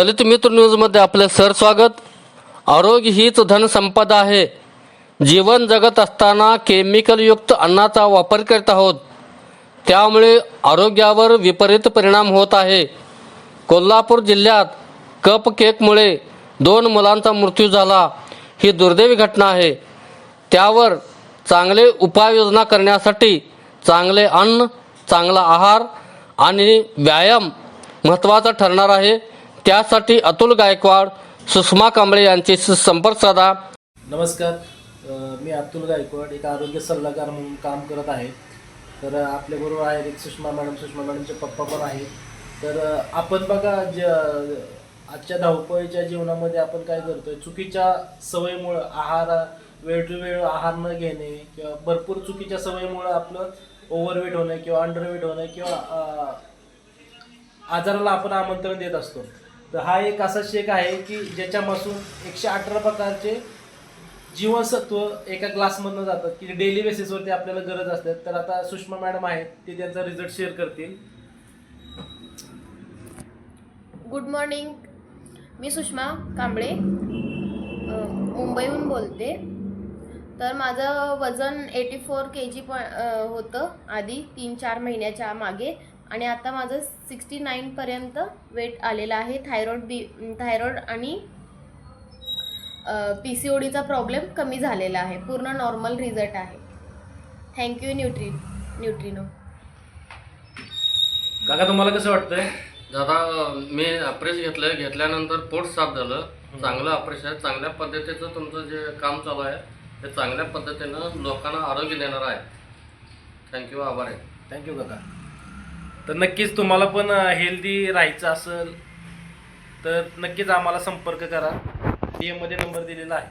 दलित मित्र न्यूजमध्ये आपले सर स्वागत। आरोग्य हीच धनसंपदा आहे। जीवन जगत असताना केमिकलयुक्त अन्नाचा वापर करत आहोत, त्यामुळे आरोग्यावर विपरीत परिणाम होत आहे। कोल्हापूर जिल्ह्यात कप केकमुळे 2 मुलांचा मृत्यू झाला। ही दुर्दैवी घटना आहे। त्यावर चांगले उपाययोजना करण्यासाठी चांगले अन्न, चांगला आहार आणि व्यायाम महत्त्वाचा ठरणार आहे। त्यासाठी अतुल गायकवाड, सुषमा कांबळे यांच्याशी संपर्क साधा। नमस्कार, मी अतुल गायकवाड एक आरोग्य सल्लागार म्हणून काम करत आहे। तर आपल्याबरोबर आहेत एक सुषमा मॅडमचे पप्पा पण आहेत। तर आपण बघा आजच्या धावपळीच्या जीवनामध्ये आपण काय करतोय, चुकीच्या सवयीमुळे वेळ टू वेळ आहार न घेणे किंवा भरपूर चुकीच्या सवयीमुळे आपलं ओव्हरवेट होणं किंवा अंडरवेट होणं किंवा आजाराला आपण आमंत्रण देत असतो। तर हा एक असा शेक आहे की ज्याच्यापासून 118 प्रकारचे जीवनसत्व एका ग्लासमधनं जातात की डेली बेसिसवरती आपल्याला गरज असते। तर आता सुषमा मॅडम आहेत, ते त्यांचा रिझल्ट शेअर करतील। गुड मॉर्निंग, मी सुषमा कांबळे मुंबईहून बोलते। तर माझं वजन 84 kg होतं आधी 3-4 महिन्याच्या मागे, आणि आता माझं 69 पर्यंत वेट आलेलं आहे। थायरॉइड आणि PCODचा प्रॉब्लेम कमी झालेला आहे, पूर्ण नॉर्मल रिझल्ट आहे। Thank you neutrino. काका तुम्हाला कसं वाटतंय? दादा, मी ऑपरेशन घेतल्यानंतर पोट साफ झालं। चांगलं ऑपरेशन आहे। चांगल्या पद्धतीचं तुमचं जे काम चालू आहे ते चांगल्या पद्धतीनं लोकांना आरोग्य देणार आहे। थँक्यू, आभार आहे। थँक्यू काका। तर नक्कीच तुम्हाला पण हेल्दी राहायचं असेल तर नक्कीच आम्हाला संपर्क करा। DM मध्ये नंबर दिलेला आहे।